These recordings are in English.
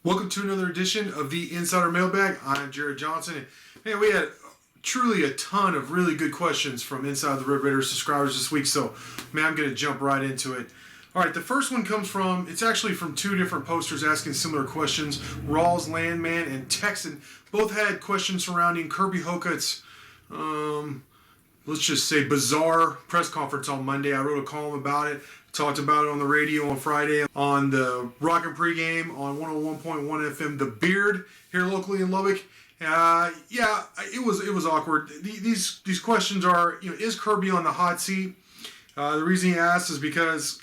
Welcome to another edition of the Insider Mailbag. I'm Jared Johnson. And man, we had truly a ton of really good questions from Inside the Red Raiders subscribers this week. So, man, I'm going to jump right into it. All right, the first one comes from, it's actually from two different posters asking similar questions. RawlsLandman and Techson both had questions surrounding Kirby Hocutt's, let's just say, bizarre press conference on Monday. I wrote a column about it. Talked about it on the radio on Friday on the Rockin' Pregame on 101.1 FM, The Beard, here locally in Lubbock. It was awkward. These questions are, is Kirby on the hot seat? The reason he asked is because,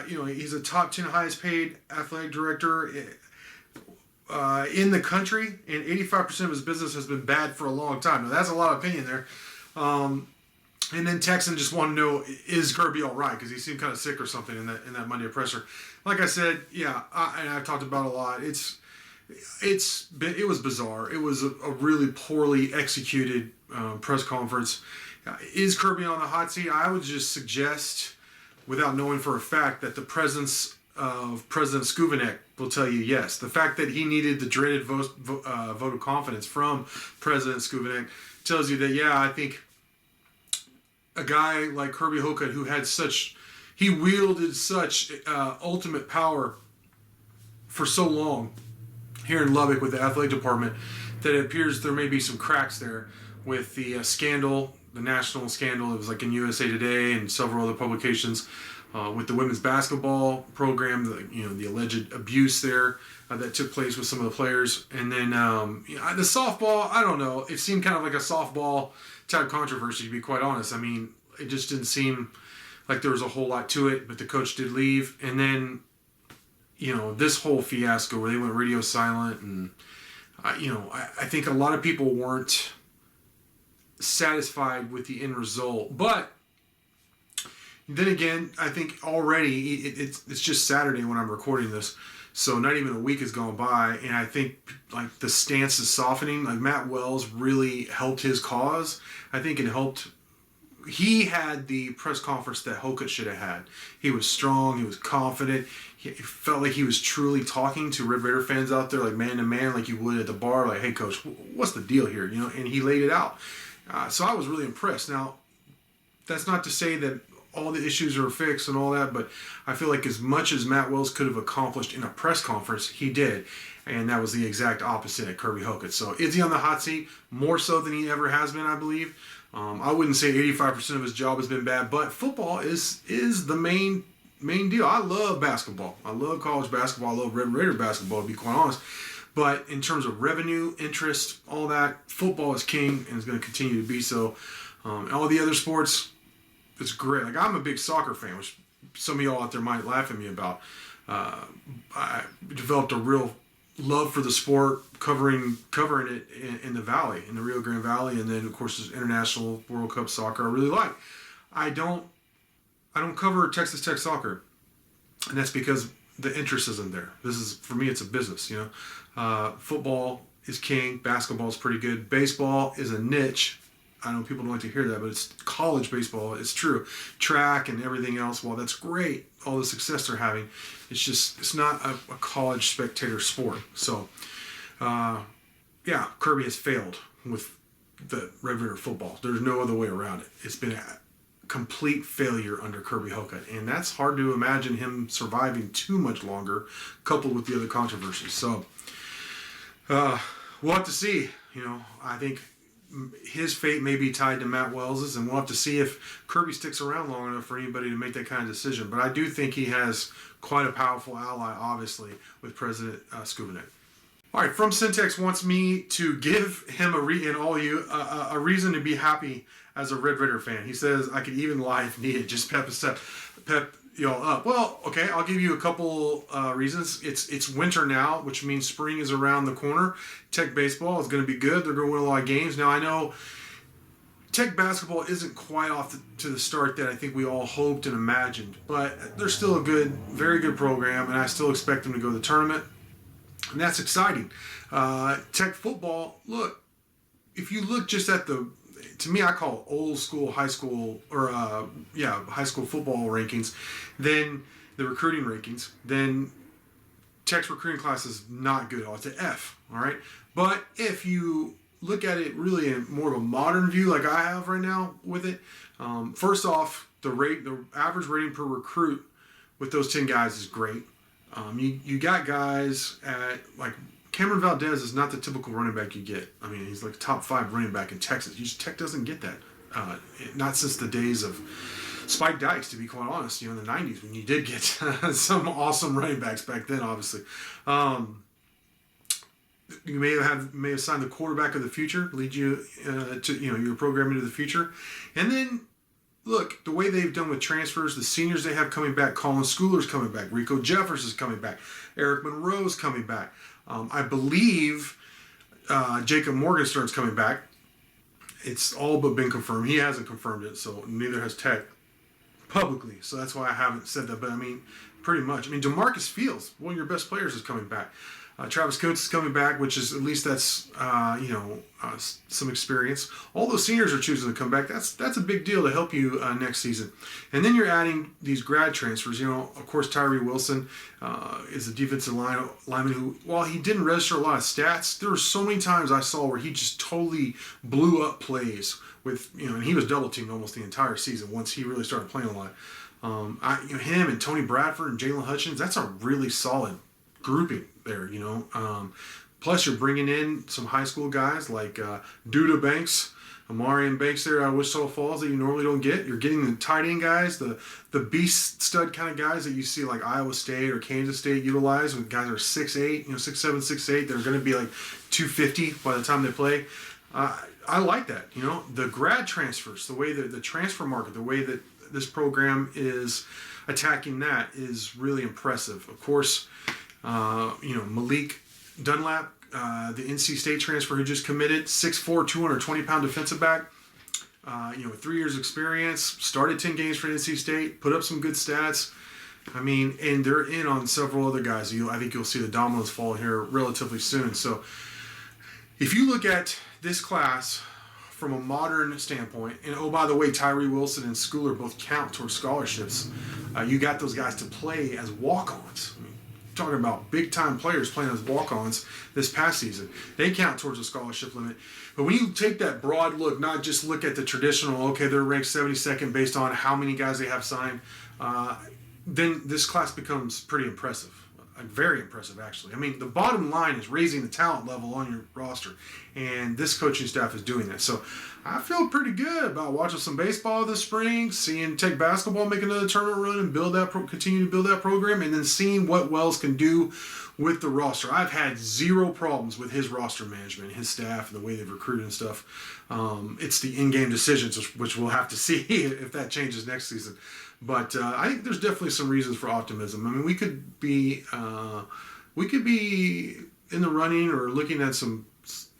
he's a top 10 highest paid athletic director in the country, and 85% of his business has been bad for a long time. Now, that's a lot of opinion there. And then Techson just wanted to know, is Kirby all right? Because he seemed kind of sick or something in that Monday presser. Like I said, and I've talked about it a lot. It was bizarre. It was a really poorly executed press conference. Is Kirby on the hot seat? I would just suggest, without knowing for a fact, that the presence of President Skuvanek will tell you yes. The fact that he needed the dreaded vote of confidence from President Skuvanek tells you that, I think a guy like Kirby Hocutt, who had he wielded such ultimate power for so long here in Lubbock with the athletic department, that it appears there may be some cracks there with the scandal, the national scandal. It was like in USA Today and several other publications with the women's basketball program, the alleged abuse there that took place with some of the players. And then the softball, I don't know. It seemed kind of like a softball type controversy, to be quite honest. I mean, it just didn't seem like there was a whole lot to it, but the coach did leave. And then, this whole fiasco where they went radio silent, and, I think a lot of people weren't satisfied with the end result. But then again, I think already it's just Saturday when I'm recording this, so not even a week has gone by, and I think like the stance is softening. Like Matt Wells really helped his cause. I think it helped. He had the press conference that Hocutt should have had. He was strong. He was confident. He felt like he was truly talking to Red Raider fans out there, like man to man, like you would at the bar. Like, hey, coach, what's the deal here? And he laid it out. So I was really impressed. Now, that's not to say that all the issues are fixed and all that, but I feel like as much as Matt Wells could have accomplished in a press conference, he did. And that was the exact opposite at Kirby Hocutt. So is he on the hot seat? More so than he ever has been, I believe. I wouldn't say 85% of his job has been bad, but football is the main deal. I love basketball. I love college basketball. I love Red Raider basketball, to be quite honest. But in terms of revenue, interest, all that, football is king and is going to continue to be so. All the other sports, it's great. Like, I'm a big soccer fan, which some of y'all out there might laugh at me about. I developed a real love for the sport, covering it in the Valley, in the Rio Grande Valley, and then of course there's international World Cup soccer I really like. I don't cover Texas Tech soccer, and that's because the interest isn't there. For me, it's a business. Football is king. Basketball is pretty good. Baseball is a niche. I know people don't like to hear that, but it's college baseball. It's true. Track and everything else, while that's great, all the success they're having, it's not a college spectator sport. So, Kirby has failed with the Red Raider football. There's no other way around it. It's been a complete failure under Kirby Hocutt, and that's hard to imagine him surviving too much longer, coupled with the other controversies. So, we'll have to see. I think his fate may be tied to Matt Wells's, and we'll have to see if Kirby sticks around long enough for anybody to make that kind of decision. But I do think he has quite a powerful ally, obviously, with President Skuvanek. All right, fromcentex wants me to give him a reason to be happy as a Red Raider fan. He says I could even lie if needed, just pep y'all up. Well, okay, I'll give you a couple reasons. It's winter now, which means spring is around the corner. Tech baseball is going to be good. They're going to win a lot of games. Now, I know Tech basketball isn't quite off to the start that I think we all hoped and imagined, but they're still a very good program, and I still expect them to go to the tournament, and that's exciting. Tech football, look, if you look just at to me, I call it old school high school high school football rankings, then the recruiting rankings, then Tech's recruiting class is not good at all. It's an F, all right? But if you look at it really in more of a modern view like I have right now with it, first off, the average rating per recruit with those 10 guys is great. You got guys at, like, Cameron Valdez is not the typical running back you get. I mean, he's like top 5 running back in Texas. Tech doesn't get that. Not since the days of Spike Dykes, to be quite honest, in the 90s when you did get some awesome running backs back then, obviously. You may have signed the quarterback of the future, lead you to your program into the future. And then, look, the way they've done with transfers, the seniors they have coming back, Colin Schooler's coming back, Rico Jeffers is coming back, Eric Monroe's coming back. I believe Jacob Morgenstern's coming back. It's all but been confirmed. He hasn't confirmed it, so neither has Tech publicly. So that's why I haven't said that. But, I mean, pretty much. I mean, DeMarcus Fields, one of your best players, is coming back. Travis Coates is coming back, which is, at least that's, some experience. All those seniors are choosing to come back. That's a big deal to help you next season. And then you're adding these grad transfers. Of course, Tyree Wilson is a defensive lineman who, while he didn't register a lot of stats, there were so many times I saw where he just totally blew up plays with, and he was double teamed almost the entire season once he really started playing a lot. Him and Tony Bradford and Jalen Hutchins, that's a really solid grouping there, Plus, you're bringing in some high school guys like Duda Banks, Amarian Banks there out of Wichita Falls that you normally don't get. You're getting the tight end guys, the beast stud kind of guys that you see like Iowa State or Kansas State utilize, with guys that are 6'8", 6'7", 6'8". They're going to be like 250 by the time they play. I like that. The grad transfers, the way that the transfer market, the way that this program is attacking that is really impressive. Of course, Malik Dunlap, the NC State transfer who just committed, 6'4", 220-pound defensive back. 3 years experience, started 10 games for NC State, put up some good stats. I mean, and they're in on several other guys. I think you'll see the dominoes fall here relatively soon. So if you look at this class from a modern standpoint, and oh, by the way, Tyree Wilson and Schooler both count towards scholarships. You got those guys to play as walk-ons. Talking about big-time players playing as walk-ons this past season. They count towards the scholarship limit. But when you take that broad look, not just look at the traditional, okay, they're ranked 72nd based on how many guys they have signed, then this class becomes pretty impressive. Very impressive, actually. I mean, the bottom line is raising the talent level on your roster, and this coaching staff is doing that. So I feel pretty good about watching some baseball this spring, seeing Tech basketball make another tournament run and continue to build that program, and then seeing what Wells can do with the roster. I've had zero problems with his roster management, his staff, and the way they've recruited and stuff. It's the in-game decisions, which we'll have to see if that changes next season. But I think there's definitely some reasons for optimism. I mean, we could be in the running or looking at some,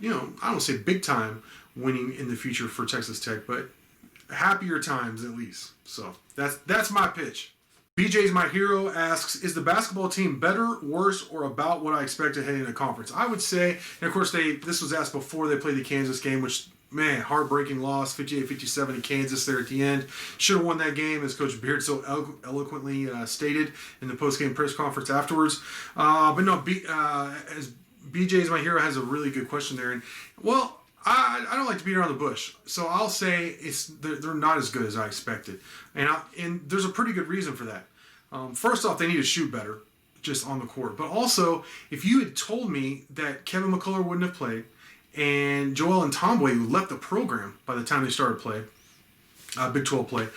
I don't say big time winning in the future for Texas Tech, but happier times at least. So that's my pitch. bjsmyhero asks, is the basketball team better, worse, or about what I expected heading into conference? I would say, and of course this was asked before they played the Kansas game, which, man, heartbreaking loss, 58-57 in Kansas there at the end. Should have won that game, as Coach Beard so eloquently stated in the post-game press conference afterwards. But no, as bjsmyhero has a really good question there. And, well, I don't like to beat around the bush, so I'll say they're not as good as I expected. And there's a pretty good reason for that. First off, they need to shoot better just on the court. But also, if you had told me that Kevin McCullough wouldn't have played, and Joel Ntombwe, who left the program by the time they started play, Big 12 play,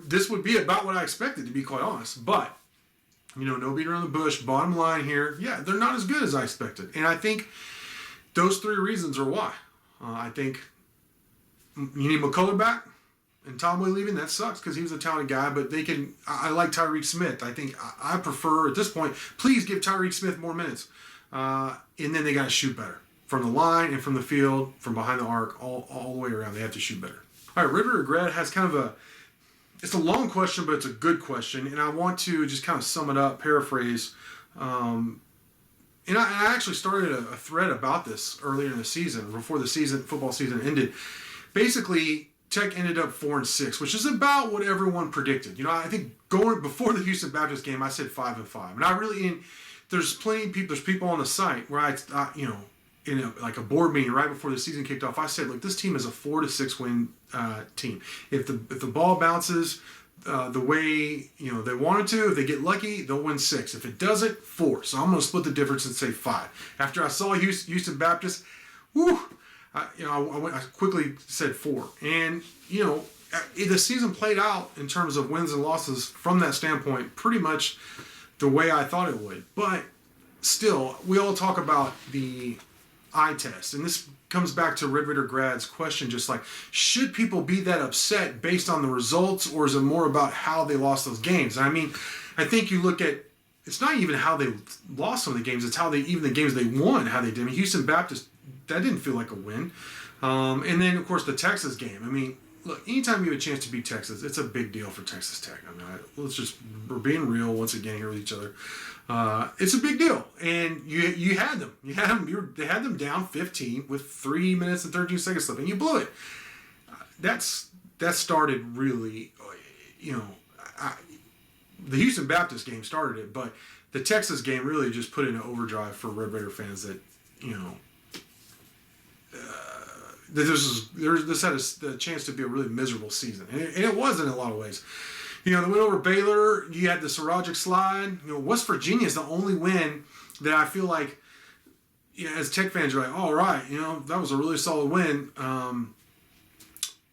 this would be about what I expected, to be quite honest. But, no beating around the bush, bottom line here, yeah, they're not as good as I expected. And I think those 3 reasons are why. I think you need McCullough back, and Ntombwe leaving, that sucks because he was a talented guy, but I like Tyreek Smith. I think I prefer, at this point, please give Tyreek Smith more minutes. And then they got to shoot better. From the line and from the field, from behind the arc, all the way around, they have to shoot better. All right, RedRaiderGrad has kind of it's a long question, but it's a good question, and I want to just kind of sum it up, paraphrase. And I actually started a thread about this earlier in the season, before the football season ended. Basically, Tech ended up 4-6, which is about what everyone predicted. I think going before the Houston Baptist game, I said 5-5, and I really there's plenty of people. There's people on the site where in like a board meeting right before the season kicked off, I said, look, this team is a 4 to 6 win team. If the ball bounces the way they wanted to, if they get lucky, they'll win 6. If it doesn't, 4. So I'm going to split the difference and say 5. After I saw Houston Baptist, I quickly said 4. And the season played out in terms of wins and losses from that standpoint pretty much the way I thought it would. But still, we all talk about the eye test, and this comes back to RedRaiderGrad's question, just like, should people be that upset based on the results, or is it more about how they lost those games? I mean, I think you look at, it's not even how they lost some of the games, it's how even the games they won, how they did. I mean, Houston Baptist, that didn't feel like a win. And then, of course, the Texas game. I mean, look, anytime you have a chance to beat Texas, it's a big deal for Texas Tech. I mean, we're being real once again here with each other. It's a big deal, and you had them. They had them down 15 with 3 minutes and 13 seconds left, and you blew it. That started really, the Houston Baptist game started it, but the Texas game really just put in an overdrive for Red Raider fans that this had a chance to be a really miserable season, and it was in a lot of ways. They went over Baylor. You had the Sarajic slide. West Virginia is the only win that I feel like, as Tech fans, you're like, all right, that was a really solid win.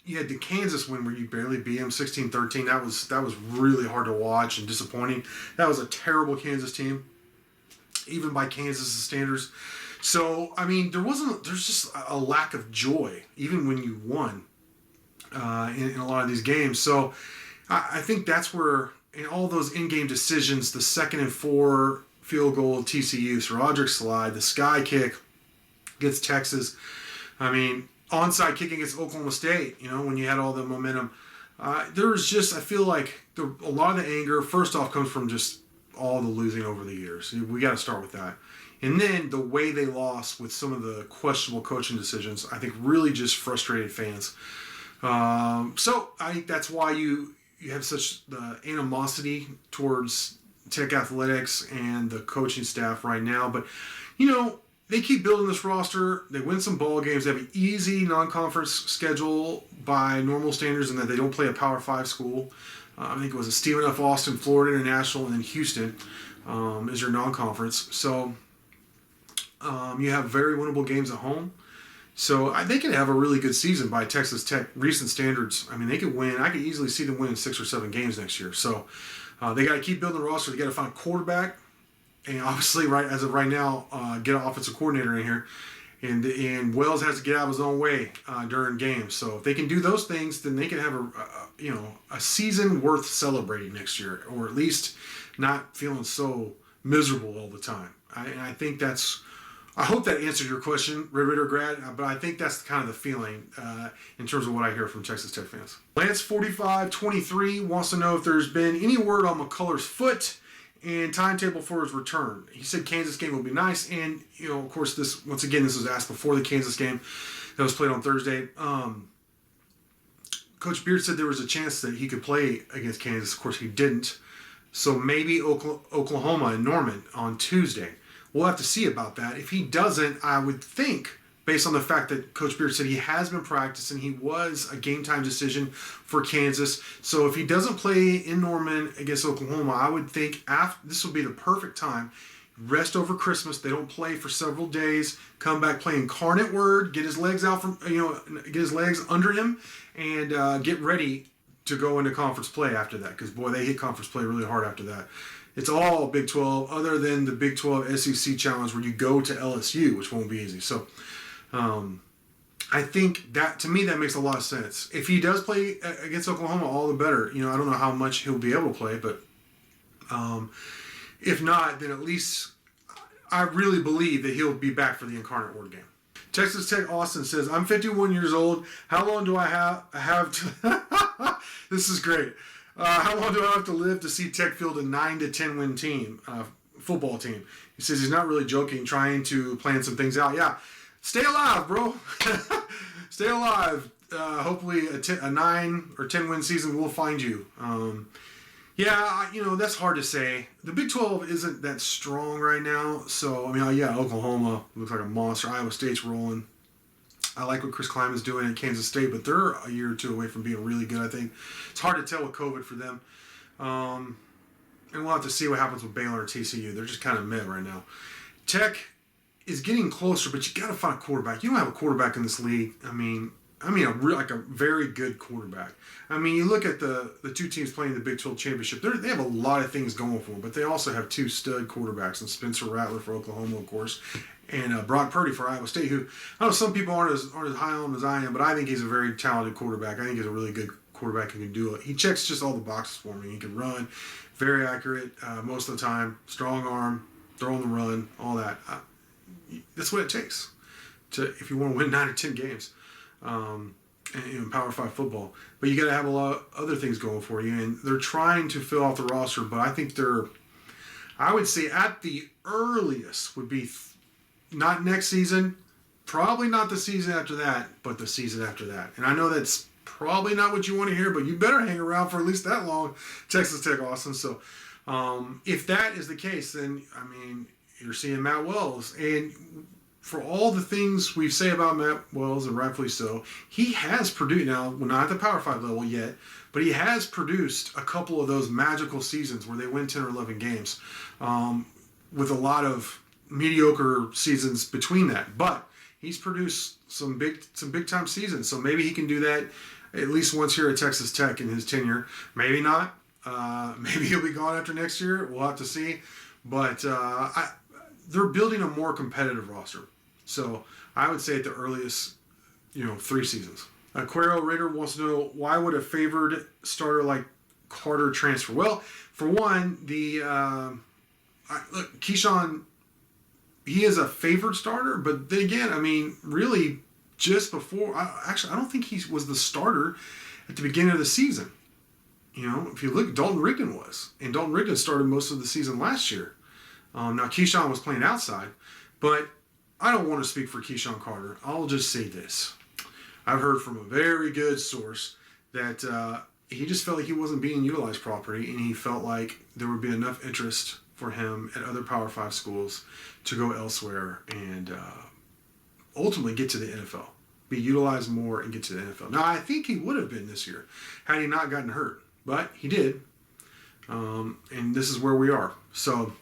You had the Kansas win where you barely beat them, 16-13. That was really hard to watch and disappointing. That was a terrible Kansas team, even by Kansas' standards. So, I mean, there's just a lack of joy, even when you won in a lot of these games. So, I think that's where, in all those in-game decisions, the 2nd and 4 field goal of TCU, Sarajic slide, the sky kick against Texas. I mean, onside kick against Oklahoma State, when you had all the momentum. There's just, I feel like a lot of the anger, first off, comes from just all the losing over the years. We got to start with that. And then the way they lost with some of the questionable coaching decisions, I think really just frustrated fans. So I think that's why you have such the animosity towards Tech Athletics and the coaching staff right now. But, they keep building this roster. They win some ball games. They have an easy non-conference schedule by normal standards, and that they don't play a Power 5 school. I think it was a Stephen F. Austin, Florida International, and then Houston is your non-conference. So you have very winnable games at home. So they could have a really good season by Texas Tech recent standards. I mean, they could win. I could easily see them winning 6 or 7 games next year. So they got to keep building the roster. They got to find a quarterback, and obviously, as of right now, get an offensive coordinator in here. And Wells has to get out of his own way during games. So if they can do those things, then they can have a season worth celebrating next year, or at least not feeling so miserable all the time. I think that's. I hope that answered your question, RedRaiderGrad, but I think that's kind of the feeling in terms of what I hear from Texas Tech fans. Lance4523 wants to know if there's been any word on McCullers' foot and timetable for his return. He said Kansas game will be nice, and of course, this was asked before the Kansas game that was played on Thursday. Coach Beard said there was a chance that he could play against Kansas. Of course, he didn't. So maybe Oklahoma and Norman on Tuesday. We'll have to see about that. If he doesn't, I would think, based on the fact that Coach Beard said he has been practicing, he was a game-time decision for Kansas. So if he doesn't play in Norman against Oklahoma, I would think this will be the perfect time. Rest over Christmas. They don't play for several days. Come back, play Incarnate Word. Get his legs out get his legs under him, and get ready to go into conference play after that. Because boy, they hit conference play really hard after that. It's all Big 12, other than the Big 12 SEC Challenge where you go to LSU, which won't be easy. So I think that, to me, that makes a lot of sense. If he does play against Oklahoma, all the better. I don't know how much he'll be able to play, but if not, then at least I really believe that he'll be back for the Incarnate Word game. Texas Tech Austin says, I'm 51 years old. How long do I have to... This is great. How long do I have to live to see Tech field a 9 to 10 win team, football team? He says he's not really joking, trying to plan some things out. Yeah, stay alive, bro. Stay alive. Hopefully a 9 or 10 win season will find you. Yeah, that's hard to say. The Big 12 isn't that strong right now. So, I mean, yeah, Oklahoma looks like a monster. Iowa State's rolling. I like what Chris Klieman's doing at Kansas State, but they're a year or two away from being really good, I think. It's hard to tell with COVID for them. And we'll have to see what happens with Baylor and TCU. They're just kind of mid right now. Tech is getting closer, but you got to find a quarterback. You don't have a quarterback in this league. I mean, like a very good quarterback. I mean, you look at the two teams playing the Big 12 championship. They have a lot of things going for them, but they also have two stud quarterbacks, and Spencer Rattler for Oklahoma, of course, and Brock Purdy for Iowa State, who I know some people aren't as high on him as I am, but I think he's a very talented quarterback. I think he's a really good quarterback who can do it. He checks just all the boxes for me. He can run, very accurate most of the time, strong arm, throw on the run, all that. That's what it takes if you want to win 9 or 10 games. In Power 5 football. But you got to have a lot of other things going for you. And they're trying to fill out the roster, but I think I would say at the earliest would be not next season, probably not the season after that, but the season after that. And I know that's probably not what you want to hear, but you better hang around for at least that long, Texas Tech Austin. So if that is the case, then, I mean, you're seeing Matt Wells. And for all the things we say about Matt Wells, and rightfully so, he has produced, now, we're not at the Power 5 level yet, but he has produced a couple of those magical seasons where they win 10 or 11 games, with a lot of mediocre seasons between that. But he's produced some big time seasons, so maybe he can do that at least once here at Texas Tech in his tenure. Maybe not. Maybe he'll be gone after next year. We'll have to see. But they're building a more competitive roster. So I would say at the earliest, 3 seasons. Aquero Raider wants to know, why would a favored starter like Carter transfer? Well, for one, look, Keyshawn, he is a favored starter, but then again, I mean, really, just before, I don't think he was the starter at the beginning of the season. If you look, Dalton Rigdon was. And Dalton Rigdon started most of the season last year. Now, Keyshawn was playing outside, but I don't want to speak for Keyshawn Carter. I'll just say this. I've heard from a very good source that he just felt like he wasn't being utilized properly, and he felt like there would be enough interest for him at other Power 5 schools to go elsewhere and ultimately get to the NFL, be utilized more and get to the NFL. Now, I think he would have been this year had he not gotten hurt, but he did, and this is where we are. So,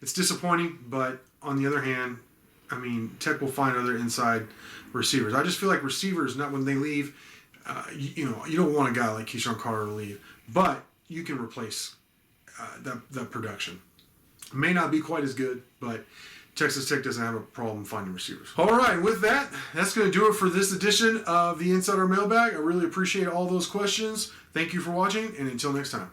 it's disappointing, but on the other hand, I mean, Tech will find other inside receivers. I just feel like receivers, not when they leave, you don't want a guy like Keyshawn Carter to leave, but you can replace that production. It may not be quite as good, but Texas Tech doesn't have a problem finding receivers. All right, with that, that's going to do it for this edition of the Insider Mailbag. I really appreciate all those questions. Thank you for watching, and until next time.